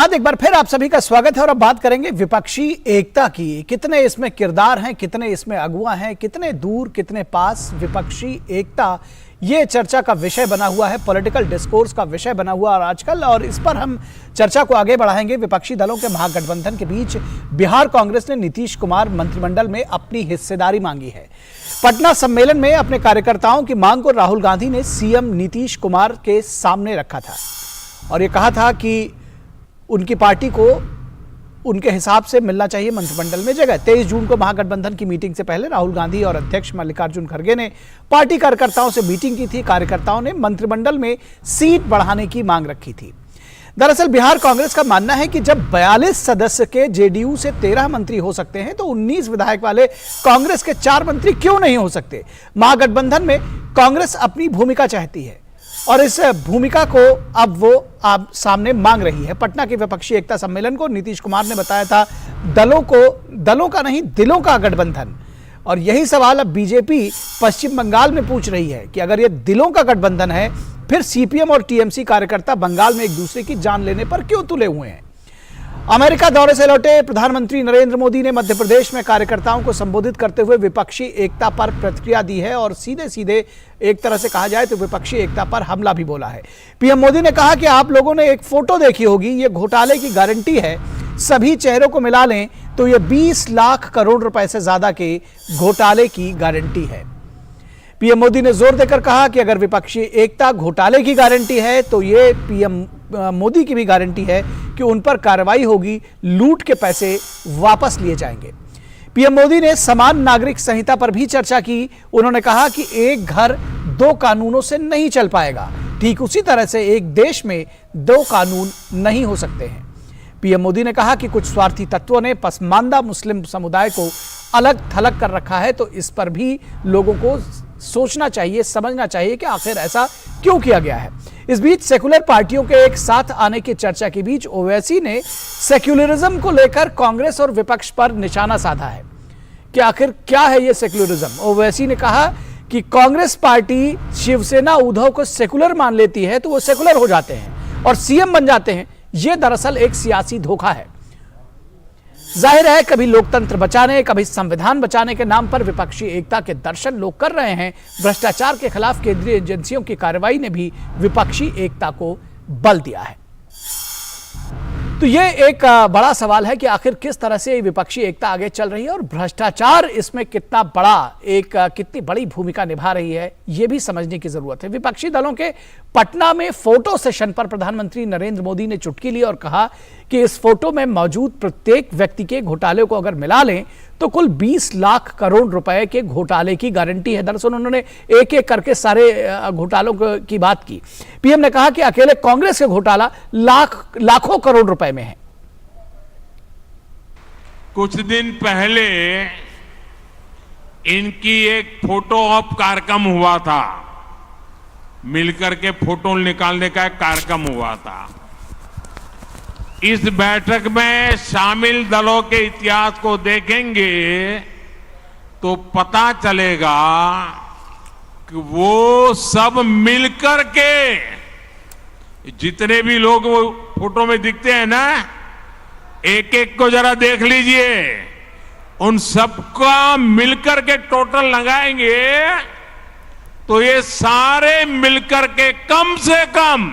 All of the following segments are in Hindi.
आज एक बार फिर आप सभी का स्वागत है और अब बात करेंगे विपक्षी एकता की। कितने इसमें किरदार हैं, कितने इसमें अगुआ हैं, कितने दूर कितने पास विपक्षी एकता, ये चर्चा का विषय बना हुआ है, पॉलिटिकल डिस्कोर्स का विषय बना हुआ है आजकल। और इस पर हम चर्चा को आगे बढ़ाएंगे। विपक्षी दलों के महागठबंधन के बीच बिहार कांग्रेस ने नीतीश कुमार मंत्रिमंडल में अपनी हिस्सेदारी मांगी है। पटना सम्मेलन में अपने कार्यकर्ताओं की मांग को राहुल गांधी ने सीएम नीतीश कुमार के सामने रखा था और ये कहा था कि उनकी पार्टी को उनके हिसाब से मिलना चाहिए मंत्रिमंडल में जगह। 23 जून को महागठबंधन की मीटिंग से पहले राहुल गांधी और अध्यक्ष मल्लिकार्जुन खड़गे ने पार्टी कार्यकर्ताओं से मीटिंग की थी। कार्यकर्ताओं ने मंत्रिमंडल में सीट बढ़ाने की मांग रखी थी। दरअसल बिहार कांग्रेस का मानना है कि जब 42 सदस्य के जेडीयू से 13 मंत्री हो सकते हैं तो 19 विधायक वाले कांग्रेस के 4 मंत्री क्यों नहीं हो सकते। महागठबंधन में कांग्रेस अपनी भूमिका चाहती है और इस भूमिका को अब वो सामने मांग रही है। पटना के विपक्षी एकता सम्मेलन को नीतीश कुमार ने बताया था दलों का नहीं दिलों का गठबंधन। और यही सवाल अब बीजेपी पश्चिम बंगाल में पूछ रही है कि अगर ये दिलों का गठबंधन है फिर सीपीएम और टीएमसी कार्यकर्ता बंगाल में एक दूसरे की जान लेने पर क्यों तुले हुए हैं। अमेरिका दौरे से लौटे प्रधानमंत्री नरेंद्र मोदी ने मध्य प्रदेश में कार्यकर्ताओं को संबोधित करते हुए विपक्षी एकता पर प्रतिक्रिया दी है और सीधे सीधे एक तरह से कहा जाए तो विपक्षी एकता पर हमला भी बोला है। पीएम मोदी ने कहा कि आप लोगों ने एक फोटो देखी होगी, ये घोटाले की गारंटी है। सभी चेहरों को मिला लें तो ये 20 लाख करोड़ रुपए से ज्यादा के घोटाले की गारंटी है। पीएम मोदी ने जोर देकर कहा कि अगर विपक्षी एकता घोटाले की गारंटी है तो ये पीएम मोदी की भी गारंटी है कि उन पर कार्रवाई होगी, लूट के पैसे वापस लिए जाएंगे। पीएम मोदी ने समान नागरिक संहिता पर भी चर्चा की। उन्होंने कहा कि एक घर 2 कानूनों से नहीं चल पाएगा, ठीक उसी तरह से एक देश में 2 कानून नहीं हो सकते हैं। पीएम मोदी ने कहा कि कुछ स्वार्थी तत्वों ने पसमानदा मुस्लिम समुदाय को अलग थलग कर रखा है, तो इस पर भी लोगों को सोचना चाहिए, समझना चाहिए कि आखिर ऐसा क्यों किया गया है। इस बीच सेकुलर पार्टियों के एक साथ आने की चर्चा के बीच ओवैसी ने सेक्युलरिज्म को लेकर कांग्रेस और विपक्ष पर निशाना साधा है कि आखिर क्या है ये सेक्युलरिज्म। ओवैसी ने कहा कि कांग्रेस पार्टी शिवसेना उद्धव को सेकुलर मान लेती है तो वो सेकुलर हो जाते हैं और सीएम बन जाते हैं। ये दरअसल एक सियासी धोखा है। जाहिर है कभी लोकतंत्र बचाने, कभी संविधान बचाने के नाम पर विपक्षी एकता के दर्शन लोग कर रहे हैं। भ्रष्टाचार के खिलाफ केंद्रीय एजेंसियों की कार्रवाई ने भी विपक्षी एकता को बल दिया है। तो ये एक बड़ा सवाल है कि आखिर किस तरह से विपक्षी एकता आगे चल रही है और भ्रष्टाचार इसमें कितनी बड़ी भूमिका निभा रही है, ये भी समझने की जरूरत है। विपक्षी दलों के पटना में फोटो सेशन पर प्रधानमंत्री नरेंद्र मोदी ने चुटकी ली और कहा कि इस फोटो में मौजूद प्रत्येक व्यक्ति के घोटाले को अगर मिला लें तो कुल 20 लाख करोड़ रुपए के घोटाले की गारंटी है। दरअसल उन्होंने एक एक करके सारे घोटालों की बात की। पीएम ने कहा कि अकेले कांग्रेस के घोटाला लाखों करोड़ रुपए में है। कुछ दिन पहले इनकी एक फोटो ऑप कार्यक्रम हुआ था, मिलकर के फोटो निकालने का एक कार्यक्रम हुआ था। इस बैठक में शामिल दलों के इतिहास को देखेंगे तो पता चलेगा कि वो सब मिलकर के, जितने भी लोग वो फोटो में दिखते हैं ना, एक एक को जरा देख लीजिए, उन सबका मिलकर के टोटल लगाएंगे तो ये सारे मिलकर के कम से कम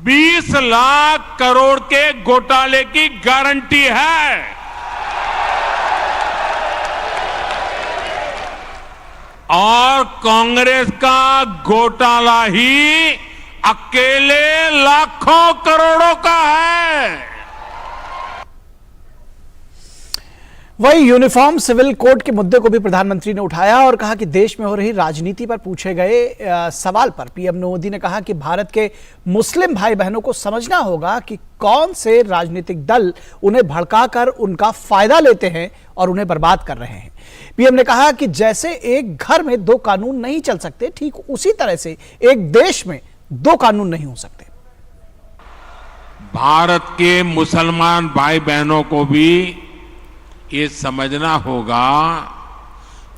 20 लाख करोड़ के घोटाले की गारंटी है। और कांग्रेस का घोटाला ही अकेले लाखों करोड़ों का है। वही यूनिफॉर्म सिविल कोड के मुद्दे को भी प्रधानमंत्री ने उठाया और कहा कि देश में हो रही राजनीति पर पूछे गए सवाल पर पीएम मोदी ने कहा कि भारत के मुस्लिम भाई बहनों को समझना होगा कि कौन से राजनीतिक दल उन्हें भड़काकर उनका फायदा लेते हैं और उन्हें बर्बाद कर रहे हैं। पीएम ने कहा कि जैसे एक घर में 2 कानून नहीं चल सकते, ठीक उसी तरह से एक देश में 2 कानून नहीं हो सकते। भारत के मुसलमान भाई बहनों को भी ये समझना होगा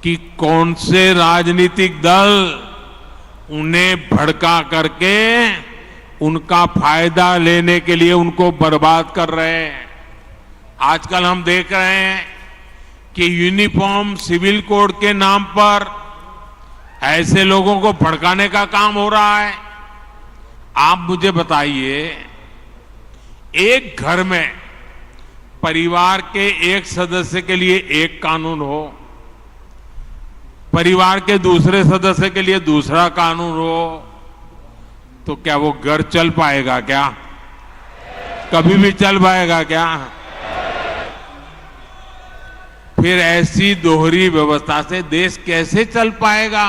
कि कौन से राजनीतिक दल उन्हें भड़का करके उनका फायदा लेने के लिए उनको बर्बाद कर रहे हैं। आजकल हम देख रहे हैं कि यूनिफॉर्म सिविल कोड के नाम पर ऐसे लोगों को भड़काने का काम हो रहा है। आप मुझे बताइए, एक घर में परिवार के एक सदस्य के लिए एक कानून हो, परिवार के दूसरे सदस्य के लिए दूसरा कानून हो, तो क्या वो घर चल पाएगा? क्या कभी भी चल पाएगा क्या? फिर ऐसी दोहरी व्यवस्था से देश कैसे चल पाएगा?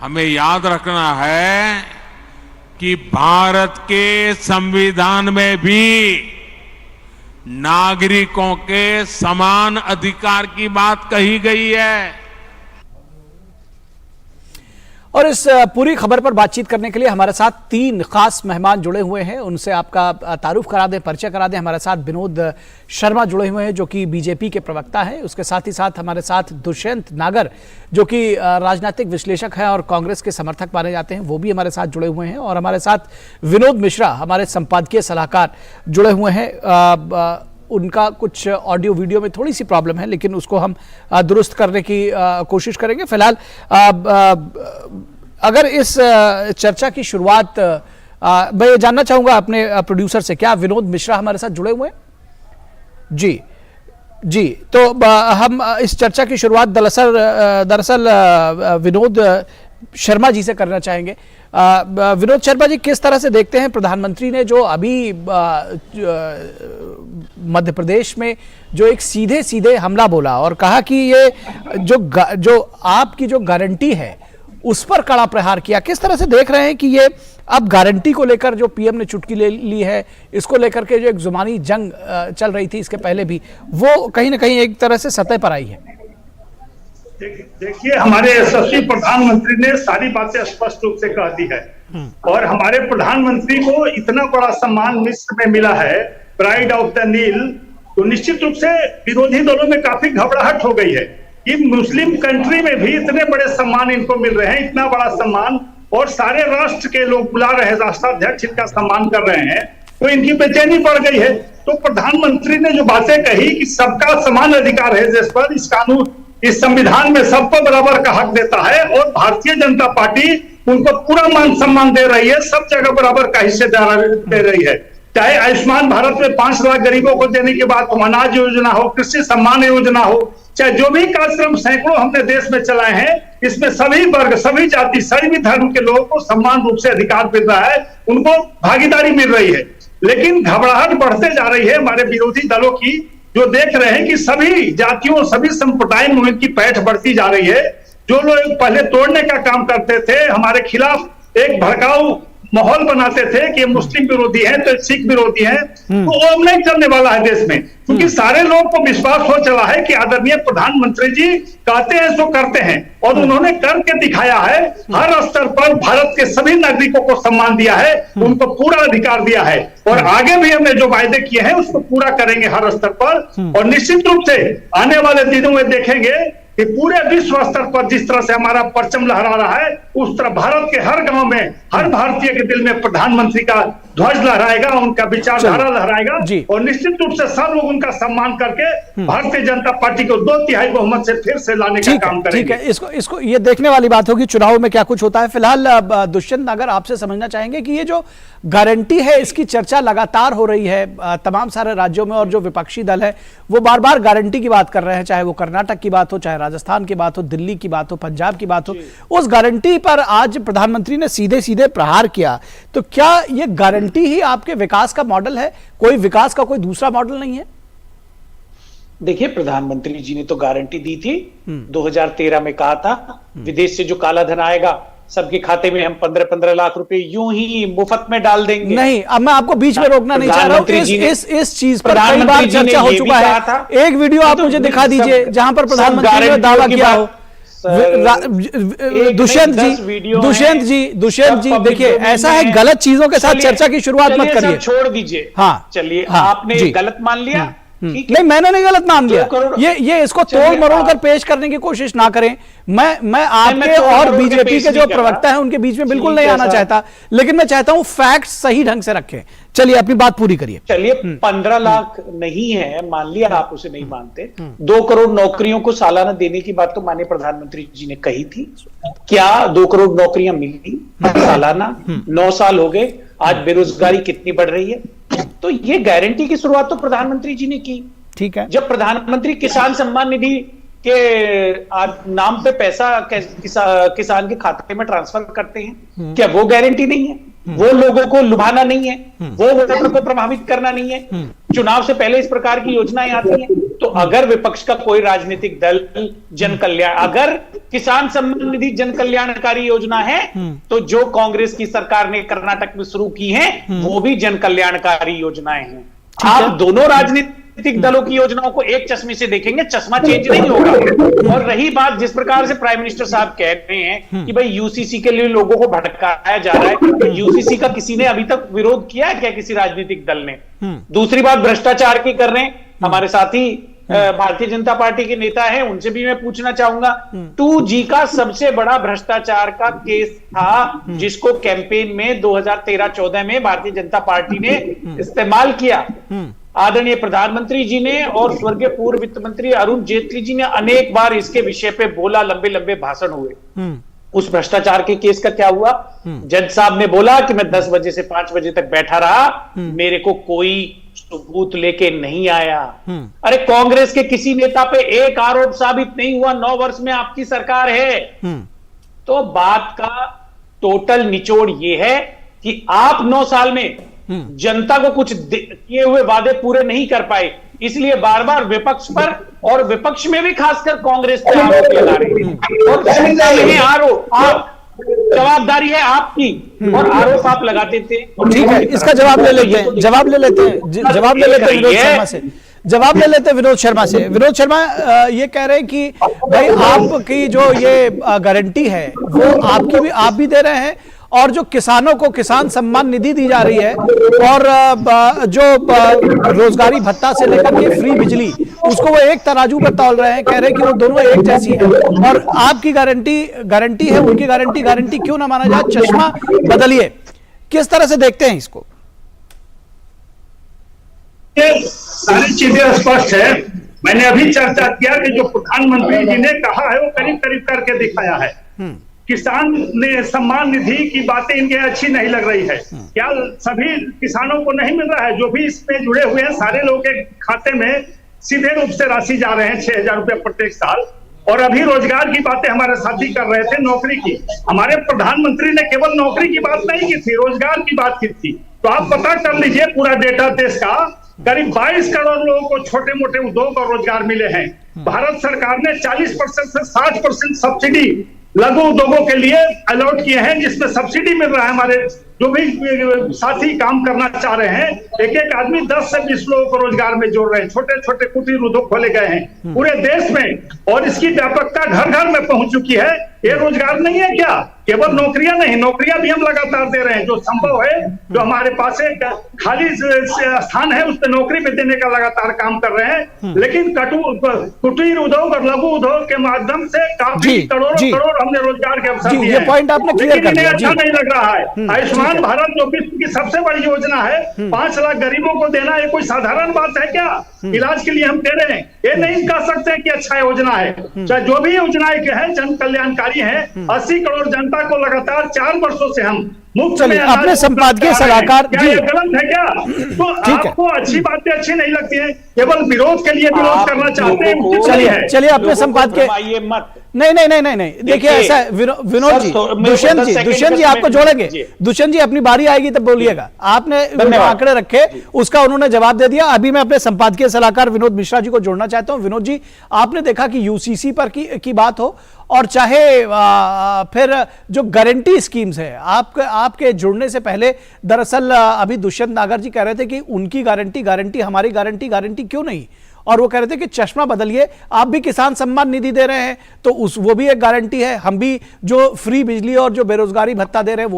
हमें याद रखना है कि भारत के संविधान में भी नागरिकों के समान अधिकार की बात कही गई है। और इस पूरी खबर पर बातचीत करने के लिए हमारे साथ 3 खास मेहमान जुड़े हुए हैं। उनसे आपका तारुफ करा दें, परिचय करा दें। हमारे साथ विनोद शर्मा जुड़े हुए हैं जो कि बीजेपी के प्रवक्ता हैं। उसके साथ ही साथ हमारे साथ दुष्यंत नागर जो कि राजनीतिक विश्लेषक हैं और कांग्रेस के समर्थक माने जाते हैं, वो भी हमारे साथ जुड़े हुए हैं। और हमारे साथ विनोद मिश्रा हमारे संपादकीय सलाहकार जुड़े हुए हैं। उनका कुछ ऑडियो वीडियो में थोड़ी सी प्रॉब्लम है, लेकिन उसको हम दुरुस्त करने की कोशिश करेंगे। फिलहाल अगर इस चर्चा की शुरुआत मैं ये जानना चाहूंगा अपने प्रोड्यूसर से, क्या विनोद मिश्रा हमारे साथ जुड़े हुए हैं? जी, तो हम इस चर्चा की शुरुआत दरअसल विनोद शर्मा जी से करना चाहेंगे। विनोद शर्मा जी, किस तरह से देखते हैं प्रधानमंत्री ने जो अभी मध्य प्रदेश में जो एक सीधे सीधे हमला बोला और कहा कि ये जो आपकी जो गारंटी है उस पर कड़ा प्रहार किया, किस तरह से देख रहे हैं कि ये अब गारंटी को लेकर जो पीएम ने चुटकी ले ली है, इसको लेकर के जो एक जुबानी जंग चल रही थी इसके पहले भी, वो कहीं ना कहीं एक तरह से सतह पर आई है? देखिए, हमारे यशस्वी प्रधानमंत्री ने सारी बातें स्पष्ट रूप से कह दी है और हमारे प्रधानमंत्री को इतना बड़ा सम्मान मिस्र में मिला है, प्राइड ऑफ द नील, तो निश्चित रूप से विरोधी दलों में काफी घबराहट हो गई है कि मुस्लिम कंट्री में भी इतने बड़े सम्मान इनको मिल रहे हैं, इतना बड़ा सम्मान, और सारे राष्ट्र के लोग बुला रहे हैं, राष्ट्राध्यक्ष इनका सम्मान कर रहे हैं, तो इनकी बेचैनी बढ़ गई है। तो प्रधानमंत्री ने जो बातें कही कि सबका समान अधिकार है देश पर, इस कानून इस संविधान में सबको बराबर का हक देता है और भारतीय जनता पार्टी उनको पूरा मान सम्मान दे रही है, सब जगह बराबर का हिस्सेदार दे रही है। चाहे आयुष्मान भारत में 5 लाख गरीबों को देने की बात हो, अनाज योजना हो, कृषि सम्मान योजना हो, चाहे जो भी कार्यक्रम सैकड़ों हमने देश में चलाए हैं, इसमें सभी वर्ग, सभी जाति, सभी धर्म के लोगों को समान रूप से अधिकार मिल रहा है, उनको भागीदारी मिल रही है। लेकिन घबराहट बढ़ते जा रही है हमारे विरोधी दलों की, जो देख रहे हैं कि सभी जातियों, सभी संप्रदायों में इनकी पैठ बढ़ती जा रही है। जो लोग पहले तोड़ने का काम करते थे, हमारे खिलाफ एक भड़काऊ माहौल बनाते थे कि मुस्लिम विरोधी हैं तो सिख विरोधी हैं, तो वो नहीं चलने वाला है देश में, क्योंकि सारे लोगों को विश्वास हो चला है कि आदरणीय प्रधानमंत्री जी कहते हैं सो करते हैं और उन्होंने करके दिखाया है। हर स्तर पर भारत के सभी नागरिकों को सम्मान दिया है, उनको पूरा अधिकार दिया है और आगे भी हमने जो वायदे किए हैं उसको पूरा करेंगे हर स्तर पर। और निश्चित रूप से आने वाले दिनों में देखेंगे कि पूरे विश्व स्तर पर जिस तरह से हमारा परचम लहरा रहा है, उस तरह भारत के हर गांव में, हर भारतीय के दिल में प्रधानमंत्री का ध्वज लहराएगा, उनका विचारधारा लहराएगा और निश्चित रूप से सब लोग उनका सम्मान करके भारतीय जनता पार्टी को 2/3 बहुमत से फिर से लाने का काम करेंगे। ठीक है, इसको ये देखने वाली बात होगी चुनाव में क्या कुछ होता है। फिलहाल दुष्यंत नागर, आपसे समझना चाहेंगे कि ये जो गारंटी है इसकी चर्चा लगातार हो रही है तमाम सारे राज्यों में और जो विपक्षी दल है वो बार बार गारंटी की बात कर रहे हैं, चाहे वो कर्नाटक की बात हो, चाहे राजस्थान की बात हो, दिल्ली की बात हो, पंजाब की बात हो। उस गारंटी पर आज प्रधानमंत्री ने सीधे सीधे प्रहार किया, तो क्या ये गारंटी ही आपके विकास का मॉडल है? कोई विकास का कोई दूसरा मॉडल नहीं है? देखिए, प्रधानमंत्री जी ने तो गारंटी दी थी, 2013 में कहा था विदेश से जो काला धन आएगा सबके खाते में हम 15-15 लाख रुपए यूं ही मुफ्त में डाल देंगे। नहीं, अब मैं आपको बीच में रोकना नहीं चाह रहा हूं, इस चीज पर कई बार चर्चा हो चुका है। एक वीडियो आप मुझे दिखा दीजिए जहां पर प्रधानमंत्री ने दावा किया हो। दुष्यंत जी देखिए, ऐसा है, गलत चीजों के साथ चर्चा की शुरुआत मत करिए, छोड़ दीजिए। हाँ, चलिए, आपने गलत मान लिया, ठीक है। नहीं, मैंने नहीं गलत मान लिया। 2 करोड़ ये इसको चलिए, तोड़ मरोड़ कर पेश करने की कोशिश ना करें। मैं आपके तोड़ और मरोड़ के बीजेपी पेश के जो नहीं कर प्रवक्ता रहा। हैं उनके बीच में बिल्कुल ठीक नहीं है आना सर। चाहता, लेकिन मैं चाहता हूं फैक्ट सही ढंग से रखें। चलिए अपनी बात पूरी करिए। चलिए 15 लाख नहीं है, मान लिया आप उसे नहीं मानते। 2 करोड़ नौकरियों को सालाना देने की बात तो माननीय प्रधानमंत्री जी ने कही थी। क्या 2 करोड़ नौकरियां मिली सालाना? 9 साल हो गए, आज बेरोजगारी कितनी बढ़ रही है? तो ये गारंटी की शुरुआत तो प्रधानमंत्री जी ने की। ठीक है। जब प्रधानमंत्री किसान सम्मान निधि के नाम पे पैसा किसान के खाते में ट्रांसफर करते हैं, क्या वो गारंटी नहीं है? वो लोगों को लुभाना नहीं है, वो वोटर को प्रभावित करना नहीं है? चुनाव से पहले इस प्रकार की योजनाएं आती हैं। तो अगर विपक्ष का कोई राजनीतिक दल जन कल्याण, अगर किसान सम्मान निधि जन कल्याणकारी योजना है, तो जो कांग्रेस की सरकार ने कर्नाटक में शुरू की है वो भी जन कल्याणकारी योजनाएं हैं। आप दोनों राजनीतिक दलों की योजनाओं को एक चश्मे से देखेंगे, चश्मा चेंज नहीं होगा। और रही बात जिस प्रकार से प्राइम मिनिस्टर साहब कह रहे हैं कि भाई यूसीसी के लिए लोगों को भड़काया जा रहा है, तो यूसीसी का किसी ने अभी तक विरोध किया है क्या किसी राजनीतिक दल ने? दूसरी बात भ्रष्टाचार की कर रहे हैं, हमारे साथी भारतीय जनता पार्टी के नेता हैं, उनसे भी मैं पूछना चाहूंगा। 2G का सबसे बड़ा भ्रष्टाचार का केस था जिसको कैंपेन में 2013-14 में भारतीय जनता पार्टी ने इस्तेमाल किया। आदरणीय प्रधानमंत्री जी ने और स्वर्गीय पूर्व वित्त मंत्री अरुण जेटली जी ने अनेक बार इसके विषय पे बोला, लंबे लंबे भाषण हुए। उस भ्रष्टाचार के केस का क्या हुआ? जज साहब ने बोला कि मैं 10 बजे से 5 बजे तक बैठा रहा, मेरे को कोई सबूत लेके नहीं आया। अरे कांग्रेस के किसी नेता पे एक आरोप साबित नहीं हुआ, 9 वर्ष में आपकी सरकार है। तो बात का टोटल निचोड़ ये है कि आप 9 साल में जनता को कुछ किए हुए वादे पूरे नहीं कर पाए, इसलिए बार बार विपक्ष पर और विपक्ष में भी खासकर कांग्रेस पर आरोप लगा रहे हैं। और जनता में आरोप, आप जवाबदारी है आपकी और आरोप आप लगाते थे। ठीक है, इसका जवाब ले लेते हैं, जवाब ले लेते हैं विनोद शर्मा से। जवाब ले लेते हैं विनोद शर्मा से। विनोद शर्मा ये कह रहे हैं कि भाई आपकी जो ये गारंटी है वो आपकी भी, आप भी दे रहे हैं, और जो किसानों को किसान सम्मान निधि दी जा रही है और जो रोजगारी भत्ता से लेकर के फ्री बिजली, उसको वो एक तराजू पर तौल रहे हैं, कह रहे हैं कि वो दोनों एक जैसी है। और आपकी गारंटी है, उनकी गारंटी क्यों ना माना जाए? चश्मा बदलिए, किस तरह से देखते हैं इसको? ये सारी चीजें स्पष्ट है। मैंने अभी चर्चा किया कि जो प्रधानमंत्री जी ने कहा है वो करीब करीब करके दिखाया है। किसान ने सम्मान निधि की बातें इनके अच्छी नहीं लग रही है। क्या सभी किसानों को नहीं मिल रहा है? जो भी इसमें जुड़े हुए हैं सारे लोगों के खाते में सीधे रूप से राशि जा रहे हैं, 6,000 रुपए प्रत्येक साल। और अभी रोजगार की बातें हमारे साथी कर रहे थे, नौकरी की। हमारे प्रधानमंत्री ने केवल नौकरी की बात नहीं की थी, रोजगार की बात की थी। तो आप पता कर लीजिए पूरा डेटा देश का, करीब 22 करोड़ लोगों को छोटे मोटे उद्योग और रोजगार मिले हैं। भारत सरकार ने 40% से 60% सब्सिडी लघु उद्योगों के लिए अलॉट किए हैं, जिसमें सब्सिडी मिल रहा है। हमारे जो भी साथी काम करना चाह रहे हैं, एक एक आदमी 10 से 20 लोगों को रोजगार में जोड़ रहे हैं। छोटे छोटे कुटीर उद्योग खोले गए हैं पूरे देश में और इसकी व्यापकता घर घर में पहुंच चुकी है। ये रोजगार नहीं है क्या? केवल नौकरियां नहीं, नौकरियां भी हम लगातार दे रहे हैं। जो संभव है, जो हमारे पास एक खाली स्थान है, उस पर नौकरी में देने का लगातार काम कर रहे हैं। लेकिन कुटीर उद्योग और लघु उद्योग के माध्यम से काफी करोड़ों हमने रोजगार के अवसर दिए हैं। पॉइंट आपने क्लियर कर दिया। अच्छा नहीं लग रहा है। आयुष्मान भारत जो विश्व की सबसे बड़ी योजना है, 5 लाख गरीबों को देना, ये कोई साधारण बात है क्या? इलाज के लिए हम दे रहे हैं, ये नहीं कह सकते कि अच्छा योजना है। चाहे जो भी योजनाएं है जन कल्याणकारी है। 80 करोड़ जनता को लगातार 4 वर्षों से हम मुफ्त में अपने संपादकीय सलाहकार जी, ये गलत है क्या? तो आपको अच्छी बातें अच्छी नहीं लगती है, केवल विरोध के लिए विरोध करना चाहते हैं। चलिए अपने संपादकीय नहीं, देखिए ऐसा है विनोद जी, दुष्यंत जी आपको जोड़ेंगे। दुष्यंत जी अपनी बारी आएगी तब बोलिएगा। आपने आंकड़े रखे, उसका उन्होंने जवाब दे दिया। अभी मैं अपने संपादकीय सलाहकार विनोद मिश्रा जी को जोड़ना चाहता हूं। विनोद जी, आपने देखा कि यूसीसी पर की बात हो और चाहे फिर जो गारंटी स्कीम्स है, आपके जुड़ने से पहले दरअसल अभी दुष्यंत नागर जी कह रहे थे कि उनकी गारंटी हमारी गारंटी क्यों नहीं, और वो कह रहे थे कि चश्मा बदलिए, आप भी किसान सम्मान निधि दे रहे हैं तो वो भी एक गारंटी है, हम भी जो फ्री बिजली और जो बेरोजगारी भत्ता दे रहे हैं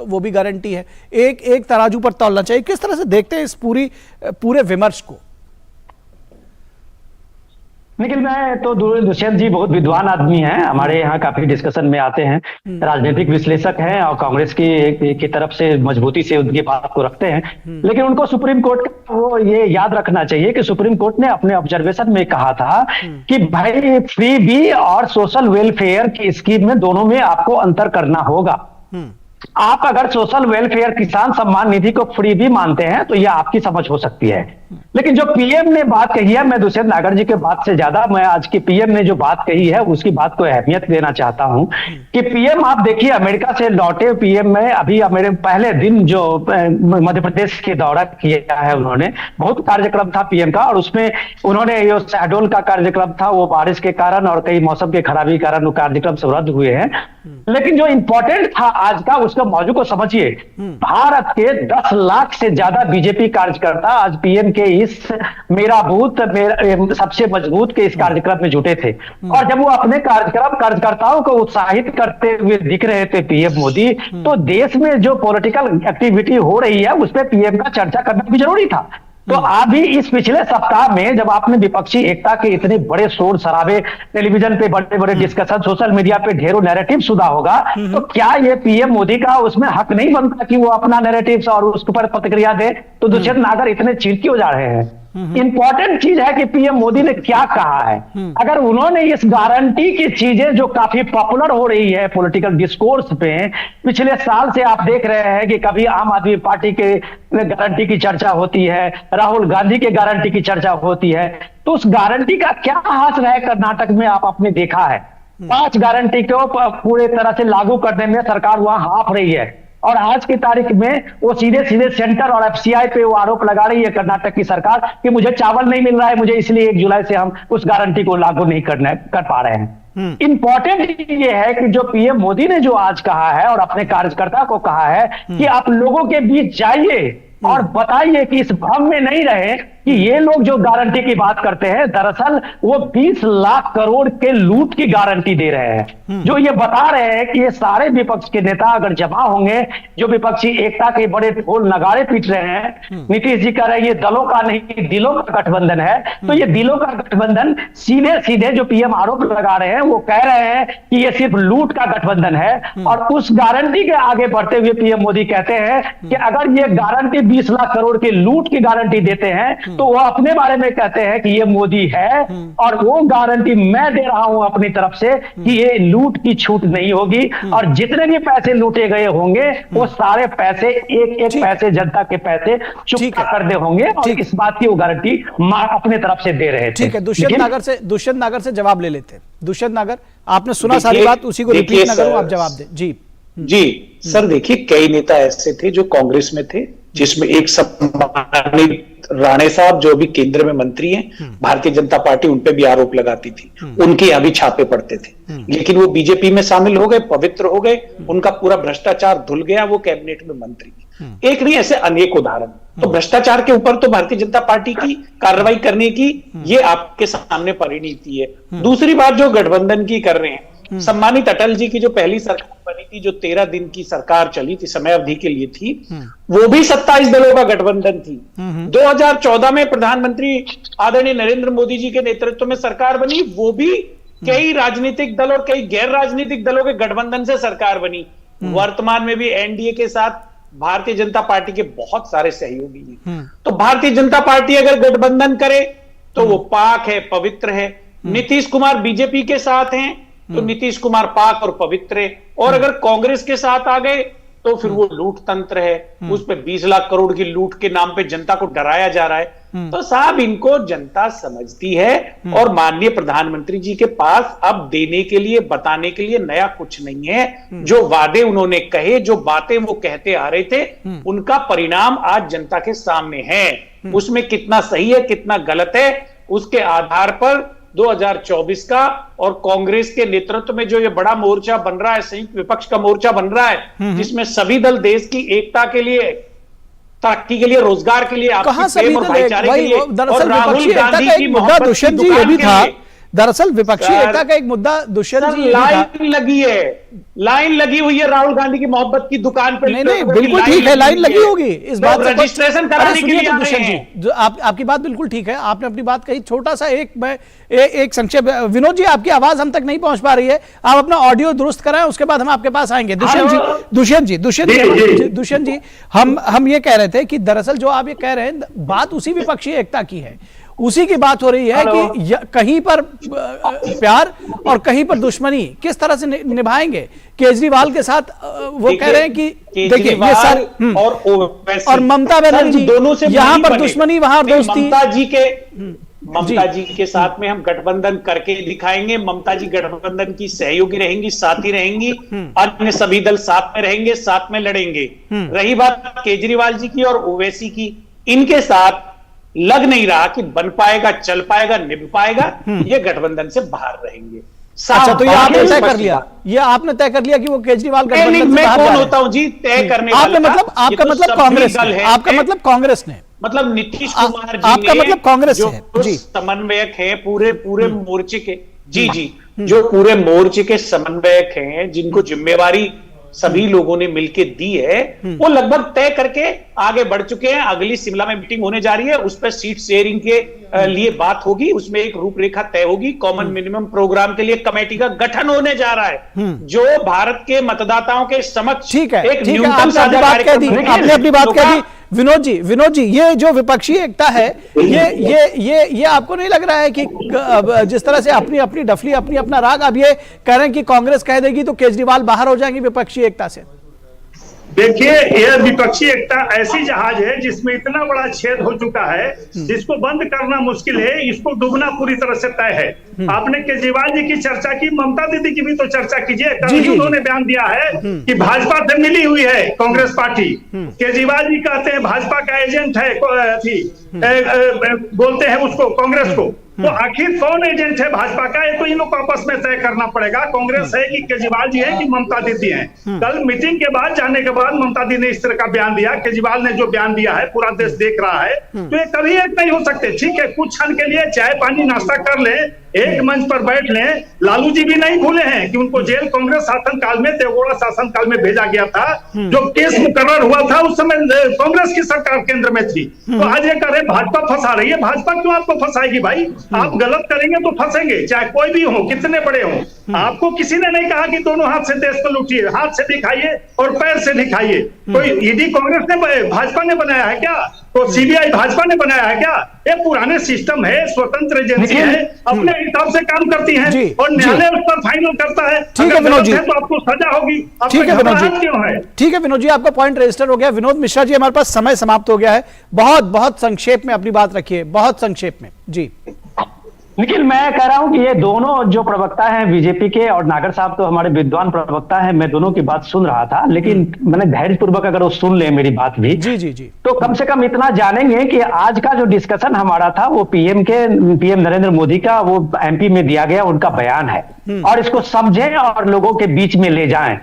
वो भी गारंटी है। एक तराजू पर तौलना चाहिए। किस तरह से देखते हैं इस पूरे विमर्श को? निखिल, मैं तो दुष्यंत जी बहुत विद्वान आदमी हैं, हमारे यहाँ काफी डिस्कशन में आते हैं, राजनीतिक विश्लेषक हैं और कांग्रेस की तरफ से मजबूती से उनकी बात को रखते हैं। लेकिन उनको सुप्रीम कोर्ट का वो ये याद रखना चाहिए कि सुप्रीम कोर्ट ने अपने ऑब्जर्वेशन में कहा था कि भाई फ्री बी और सोशल वेलफेयर की स्कीम में दोनों में आपको अंतर करना होगा। आप अगर सोशल वेलफेयर किसान सम्मान निधि को फ्री भी मानते हैं तो यह आपकी समझ हो सकती है, लेकिन जो पीएम ने बात कही है, मैं दुष्यंत नागर जी के बात से ज्यादा मैं आज के पीएम ने जो बात कही है उसकी बात को अहमियत देना चाहता हूं कि पीएम आप देखिए अमेरिका से लौटे पीएम में अभी मेरे पहले दिन जो मध्य प्रदेश के दौरा किया है उन्होंने, बहुत कार्यक्रम था पीएम का, और उसमें उन्होंने जो शहडोल का कार्यक्रम था वो बारिश के कारण और कई मौसम के खराबी के कारण वो कार्यक्रम सब रद्द हुए हैं। लेकिन जो इंपॉर्टेंट था आज का, उसका मौजू को समझिए। भारत के 10 लाख से ज्यादा बीजेपी कार्यकर्ता आज पीएम के इस मेरा बूथ सबसे मजबूत के इस कार्यक्रम में जुटे थे, और जब वो अपने कार्यकर्ताओं को उत्साहित करते हुए दिख रहे थे पीएम मोदी, तो देश में जो पॉलिटिकल एक्टिविटी हो रही है उस पर पीएम का चर्चा करना भी जरूरी था। तो अभी इस पिछले सप्ताह में जब आपने विपक्षी एकता के इतने बड़े शोर शराबे, टेलीविजन पे बड़े बड़े डिस्कशन, सोशल मीडिया पे ढेरों नैरेटिव सुना होगा, तो क्या ये पीएम मोदी का उसमें हक नहीं बनता कि वो अपना नैरेटिव और उस पर प्रतिक्रिया दे? तो दुष्यंत नागर इतने चिड़ क्यों जा रहे हैं? इंपॉर्टेंट चीज है कि पीएम मोदी ने क्या कहा है। अगर उन्होंने इस गारंटी की चीजें जो काफी पॉपुलर हो रही है पॉलिटिकल डिस्कोर्स पे, पिछले साल से आप देख रहे हैं कि कभी आम आदमी पार्टी के गारंटी की चर्चा होती है, राहुल गांधी के गारंटी की चर्चा होती है, तो उस गारंटी का क्या हाथ रहा है कर्नाटक में आपने देखा है? 5 गारंटी को पूरे तरह से लागू करने में सरकार वहां हाँफ रही है, और आज की तारीख में वो सीधे सीधे सेंटर और एफसीआई पे वो आरोप लगा रही है कर्नाटक की सरकार कि मुझे चावल नहीं मिल रहा है, मुझे इसलिए 1 जुलाई से हम उस गारंटी को लागू नहीं कर पा रहे हैं। इंपॉर्टेंट ये है कि जो पीएम मोदी ने जो आज कहा है और अपने कार्यकर्ता को कहा है कि आप लोगों के बीच जाइए और बताइए कि इस भ्रम में नहीं रहे कि ये लोग जो गारंटी की बात करते हैं दरअसल वो 20 लाख करोड़ के लूट की गारंटी दे रहे हैं। जो ये बता रहे हैं कि ये सारे विपक्ष के नेता अगर जमा होंगे, जो विपक्षी एकता के बड़े ढोल नगाड़े पीट रहे हैं, नीतीश जी कह रहे हैं ये दलों का नहीं दिलों का गठबंधन है, तो ये दिलों का गठबंधन सीधे सीधे जो पीएम आरोप लगा रहे हैं वो कह रहे हैं कि ये सिर्फ लूट का गठबंधन है। और उस गारंटी के आगे बढ़ते हुए पीएम मोदी कहते हैं कि अगर ये गारंटी 20 लाख करोड़ की लूट की गारंटी देते हैं तो वो अपने बारे में कहते हैं कि ये मोदी है, और वो गारंटी मैं दे रहा हूं अपनी तरफ से कि ये लूट की छूट नहीं होगी, और जितने भी पैसे लूटे गए होंगे वो सारे पैसे एक पैसे जनता के पैसे चुकता कर दे होंगे, और इस बात की वो गारंटी अपने तरफ से दे रहे थे। ठीक है, दुष्यंत नागर से जवाब ले लेते हैं। दुष्यंत नागर, आपने सुना सारी बात, उसी को रिपीट ना करूं, आप जवाब दें। जी सर, देखिए कई नेता ऐसे थे जो कांग्रेस में थे, जिसमें एक सम्मानित राणे साहब जो अभी केंद्र में मंत्री हैं, भारतीय जनता पार्टी उनपे भी आरोप लगाती थी, उनके यहाँ भी छापे पड़ते थे, लेकिन वो बीजेपी में शामिल हो गए, पवित्र हो गए, उनका पूरा भ्रष्टाचार धुल गया, वो कैबिनेट में मंत्री। एक नहीं, ऐसे अनेक उदाहरण। तो भ्रष्टाचार के ऊपर तो भारतीय जनता पार्टी की कार्रवाई करने की ये आपके सामने परिणति है। दूसरी बात जो गठबंधन की कर रहे हैं, सम्मानित अटल जी की जो पहली सरकार बनी थी, जो 13 दिन की सरकार चली थी, समय अवधि के लिए थी, वो भी 27 दलों का गठबंधन थी। 2014 में प्रधानमंत्री आदरणीय नरेंद्र मोदी जी के नेतृत्व में सरकार बनी, वो भी कई राजनीतिक दल और कई गैर राजनीतिक दलों के गठबंधन से सरकार बनी। वर्तमान में भी एनडीए के साथ भारतीय जनता पार्टी के बहुत सारे सहयोगी हैं। तो भारतीय जनता पार्टी अगर गठबंधन करे तो वो पाक है, पवित्र है। नीतीश कुमार बीजेपी के साथ हैं तो नीतीश कुमार पाक और पवित्र है, और अगर कांग्रेस के साथ आ गए तो फिर वो लूट तंत्र है, उस पे 20 लाख करोड़ की लूट के नाम पे जनता को डराया जा रहा है। तो साहब, इनको जनता समझती है, और माननीय प्रधानमंत्री जी के पास अब देने के लिए, बताने के लिए नया कुछ नहीं है। जो वादे उन्होंने कहे, जो बातें वो कहते आ रहे थे, उनका परिणाम आज जनता के सामने है। उसमें कितना सही है, कितना गलत है, उसके आधार पर 2024 का और कांग्रेस के नेतृत्व में जो ये बड़ा मोर्चा बन रहा है, संयुक्त विपक्ष का मोर्चा बन रहा है, जिसमें सभी दल देश की एकता के लिए, तरक्की के लिए, रोजगार के लिए, आपसी प्रेम और भाईचारे के लिए, और राहुल गांधी की मोहब्बत की दुकान के लिए दरअसल विपक्षी सर, एकता का एक मुद्दा दुष्यंत सर, जी ये भी था। लाइन लगी हुई है राहुल गांधी की मोहब्बत की दुकान पे। नहीं नहीं बिल्कुल ठीक है, लाइन लगी होगी इस बात से। रजिस्ट्रेशन कराने के लिए आ रहे दुष्यंत जी, हैं। जो आपकी बात बिल्कुल ठीक है, आपने अपनी बात कही। छोटा सा एक संक्षेप, विनोद जी आपकी आवाज हम तक नहीं पहुंच पा रही है, आप अपना ऑडियो दुरुस्त कराएं, उसके बाद हम आपके पास आएंगे। दुष्यंत जी, हम ये कह रहे थे कि दरअसल जो आप ये कह रहे हैं बात उसी विपक्षी एकता की है, उसी की बात हो रही है कि कहीं पर प्यार और कहीं पर दुश्मनी किस तरह से निभाएंगे केजरीवाल के साथ। वो कह रहे हैं कि देखिए ये सर और ममता बनर्जी दोनों से यहाँ पर दुश्मनी वहां दोस्ती। ममता जी के साथ में हम गठबंधन करके दिखाएंगे। ममता जी गठबंधन की सहयोगी रहेंगी, साथी रहेंगी, अन्य सभी दल साथ में रहेंगे, साथ में लड़ेंगे। रही बात केजरीवाल जी की और ओवैसी की, इनके साथ लग नहीं रहा कि बन पाएगा, चल पाएगा, निभ पाएगा। ये गठबंधन से बाहर रहेंगे। अच्छा, तो ये आपने तय कर लिया, ये आपने तय कर लिया कि वो केजरीवाल गठबंधन से बाहर कौन होता हूँ जी तय करने वाला? आपने मतलब आपका मतलब कांग्रेस है, आपका मतलब कांग्रेस ने, मतलब नीतीश कुमार जी आपका मतलब कांग्रेस है जी, समन्वयक है पूरे मोर्चे के। जी, जो पूरे मोर्चे के समन्वयक हैं, जिनको जिम्मेवारी सभी लोगों ने मिलकर दी है, वो लगभग तय करके आगे बढ़ चुके हैं। अगली शिमला में मीटिंग होने जा रही है, उस पर सीट शेयरिंग के लिए बात होगी, उसमें एक रूपरेखा तय होगी। कॉमन मिनिमम प्रोग्राम के लिए कमेटी का गठन होने जा रहा है, जो भारत के मतदाताओं के समक्ष एक न्यूनतम साझा कार्यक्रम। आपने अपनी बात कह दी। विनोद जी, ये जो विपक्षी एकता है, ये आपको नहीं लग रहा है कि जिस तरह से अपनी अपनी डफली, अपनी अपना राग, अब ये कह रहे हैं कि कांग्रेस कह देगी तो केजरीवाल बाहर हो जाएंगे विपक्षी एकता से? देखिए, यह विपक्षी एकता ऐसी जहाज है जिसमें इतना बड़ा छेद हो चुका है, जिसको बंद करना मुश्किल है, इसको डूबना पूरी तरह से तय है। आपने केजरीवाल जी की चर्चा की, ममता दीदी की भी तो चर्चा कीजिए। कल उन्होंने बयान दिया है कि भाजपा से मिली हुई है कांग्रेस पार्टी। केजरीवाल जी कहते हैं भाजपा का एजेंट है, बोलते हैं उसको, कांग्रेस को। तो आखिर कौन एजेंट है भाजपा का? ये तो इन लोग को आपस में तय करना पड़ेगा। कांग्रेस है कि केजरीवाल जी है कि ममता दीदी है? कल मीटिंग के बाद, जाने के बाद ममता दीदी ने इस तरह का बयान दिया, केजरीवाल ने जो बयान दिया है पूरा देश देख रहा है। तो ये कभी एक नहीं हो सकते। ठीक है, कुछ क्षण के लिए चाय पानी नाश्ता कर ले, एक मंच पर बैठ लें। लालू जी भी नहीं भूले हैं कि उनको जेल कांग्रेस शासनकाल में, देवगौड़ा शासनकाल में भेजा गया था। जो केस मुकर्रर हुआ था उस समय कांग्रेस की सरकार केंद्र में थी। तो आज ये कह रहे भाजपा फंसा रही है। भाजपा क्यों आपको फंसाएगी भाई? आप गलत करेंगे तो फंसेंगे, चाहे कोई भी हो, कितने बड़े हो। आपको किसी ने नहीं कहा कि दोनों हाथ से देश को लूटिए, हाथ से दिखाइए और पैर से दिखाइए। कोई ईडी कांग्रेस ने, भाजपा ने बनाया है क्या? तो सीबीआई भाजपा ने बनाया है क्या? ये पुराने सिस्टम है, स्वतंत्र एजेंसी है, अपने हिसाब से काम करती है और न्यायालय उस पर फाइनल करता है। ठीक है विनोद जी, तो आपको सजा होगी। ठीक है विनोद जी, क्यों है? ठीक है विनोद जी, आपका पॉइंट रजिस्टर हो गया। विनोद मिश्रा जी, हमारे पास समय समाप्त हो गया है, बहुत संक्षेप में अपनी बात रखिए, बहुत संक्षेप में जी। लेकिन मैं कह रहा हूं कि ये दोनों जो प्रवक्ता हैं बीजेपी के, और नागर साहब तो हमारे विद्वान प्रवक्ता हैं, मैं दोनों की बात सुन रहा था, लेकिन मैंने धैर्यपूर्वक अगर वो सुन ले मेरी बात भी, जी, तो कम से कम इतना जानेंगे कि आज का जो डिस्कशन हमारा था वो पीएम नरेंद्र मोदी का वो एमपी में दिया गया उनका बयान है, और इसको समझें और लोगों के बीच में ले जाएं।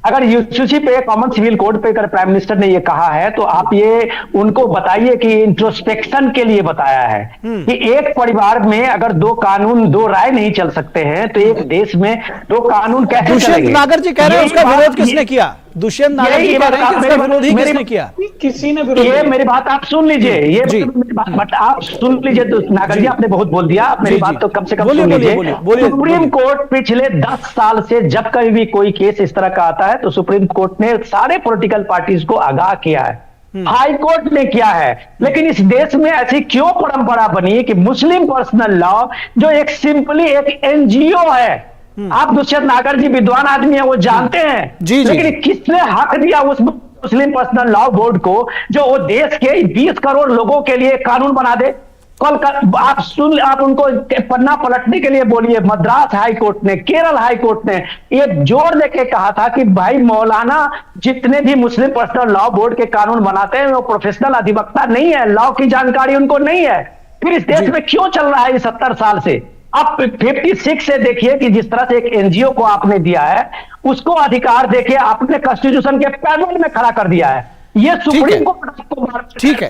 अगर यूसीसी पे, कॉमन सिविल कोड पे अगर प्राइम मिनिस्टर ने ये कहा है, तो आप ये उनको बताइए कि इंट्रोस्पेक्शन के लिए बताया है कि एक परिवार में अगर दो कानून, दो राय नहीं चल सकते हैं, तो एक देश में दो कानून कैसे चलेंगे? नागर जी कह रहे हैं उसका विरोध किसने किया? दुष्यंत नागर जी कह रहे हैं कि उसका विरोध ही किसने किया? किसी ने। ये मेरी बात आप सुन लीजिए, ये बट आप सुन लीजिए। नागर जी आपने बहुत बोल दिया, मेरी बात तो कम से कम सुन लीजिए। सुप्रीम कोर्ट पिछले 10 साल से जब कभी भी कोई केस इस तरह का आता है तो सुप्रीम कोर्ट ने सारे पॉलिटिकल पार्टीज को आगाह किया है, हाई कोर्ट ने किया है। लेकिन इस देश में ऐसी क्यों परंपरा बनी कि मुस्लिम पर्सनल लॉ, जो एक सिंपली एक एनजीओ है, आप दुष्यंत नागर जी विद्वान आदमी है, वो जानते हैं, लेकिन किसने हक दिया उस मुस्लिम पर्सनल लॉ बोर्ड को, जो वो देश के 20 करोड़ लोगों के लिए कानून बना दे? कल आप उनको पन्ना पलटने के लिए बोलिए। मद्रास हाई कोर्ट ने, केरल हाई कोर्ट ने ये जोर देके कहा था कि भाई मौलाना जितने भी मुस्लिम पर्सनल लॉ बोर्ड के कानून बनाते हैं वो प्रोफेशनल अधिवक्ता नहीं है, लॉ की जानकारी उनको नहीं है। फिर इस देश में क्यों चल रहा है 70 साल से? आप 56 से देखिए कि जिस तरह से एक एनजीओ को आपने दिया है, उसको अधिकार देखिए, आपने कॉन्स्टिट्यूशन के पैनल में खड़ा कर दिया है। ये सुप्रीम कोर्ट आपको ठीक है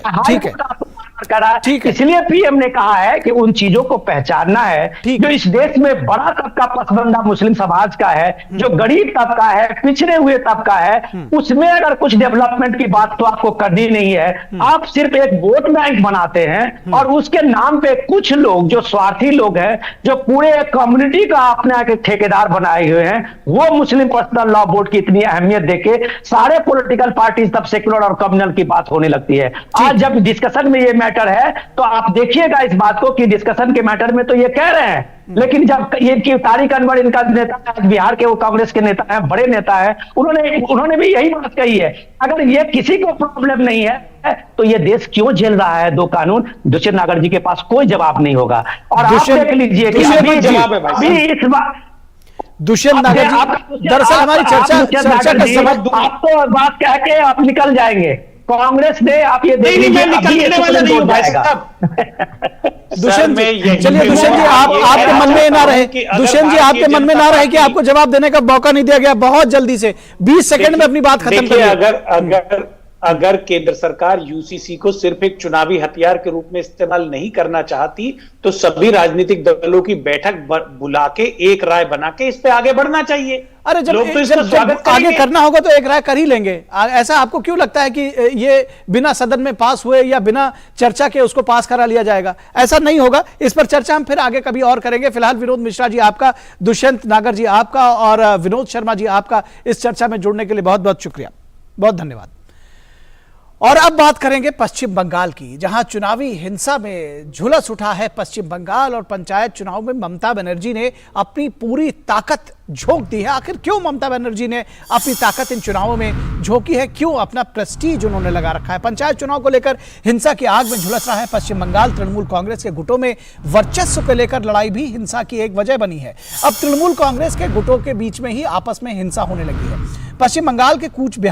कर रहा ठीक है। है। इसलिए पीएम ने कहा है कि उन चीजों को पहचानना है ठीक जो इस देश में बड़ा तबका पसंदा मुस्लिम समाज का है, जो गरीब तबका है, पिछड़े हुए तबका है, उसमें अगर कुछ डेवलपमेंट की बात तो आपको करनी नहीं है। आप सिर्फ एक वोट बैंक बनाते हैं और उसके नाम पे कुछ लोग जो स्वार्थी लोग हैं, जो पूरे कम्युनिटी का अपने आके ठेकेदार बनाए हुए हैं, वो मुस्लिम पर्सनल लॉ बोर्ड की इतनी अहमियत देके सारे पॉलिटिकल पार्टीज तब सेक्युलर और कम्युनल की बात होने लगती है। आज जब डिस्कशन में ये मैटर है तो आप देखिएगा इस बात को कि डिस्कशन के मैटर में तो ये कह रहे हैं, लेकिन जब ये कि तारिक अनवर इनका नेता है, बिहार के वो कांग्रेस के नेता हैं, बड़े नेता हैं, उन्होंने भी यही बात कही है। अगर ये किसी को प्रॉब्लम नहीं है तो ये देश क्यों झेल रहा है दो कानून? दुष्यंत नागर जी के पास कोई जवाब नहीं होगा। और आप देख लीजिए कि अभी इस बात दुष्यंत नागर जी, दरअसल हमारी चर्चा का समय आप तो बात कह के आप निकल जाएंगे। कांग्रेस ने आप ये देख लीजिए निकलने वाला नहीं हूं भाई साहब। दुष्यंत जी, चलिए दुष्यंत जी, आपके मन में ना रहे, दुष्यंत जी आपके मन में ना रहे कि आपको जवाब देने का मौका नहीं दिया गया, बहुत जल्दी से 20 सेकंड में अपनी बात खत्म करिए। अगर केंद्र सरकार यूसीसी को सिर्फ एक चुनावी हथियार के रूप में इस्तेमाल नहीं करना चाहती तो सभी राजनीतिक दलों की बैठक बुला के एक राय बना के इस पे आगे बढ़ना चाहिए। अरे जब आगे करना होगा तो एक राय कर ही लेंगे। ऐसा आपको क्यों लगता है कि ये बिना सदन में पास हुए या बिना चर्चा के उसको पास करा लिया जाएगा? ऐसा नहीं होगा। इस पर चर्चा हम फिर आगे कभी और करेंगे। फिलहाल विनोद मिश्रा जी आपका, दुष्यंत नागर जी आपका और विनोद शर्मा जी आपका इस चर्चा में जुड़ने के लिए बहुत बहुत शुक्रिया, बहुत धन्यवाद। और अब बात करेंगे पश्चिम बंगाल की, जहां चुनावी हिंसा में झुलस उठा है पश्चिम बंगाल और पंचायत चुनाव में ममता बनर्जी ने अपनी पूरी ताकत झोंक दी है। आखिर क्यों ममता बनर्जी ने अपनी ताकत इन चुनावों में झोंकी है? क्यों अपना प्रेस्टीज उन्होंने लगा रखा है? पंचायत चुनाव को लेकर हिंसा की आग में झुलस रहा है पश्चिम बंगाल। तृणमूल कांग्रेस के गुटों में वर्चस्व को लेकर लड़ाई भी हिंसा की एक वजह बनी है। अब तृणमूल कांग्रेस के गुटों के बीच में ही आपस में हिंसा होने लगी है। पश्चिम बंगाल के कूच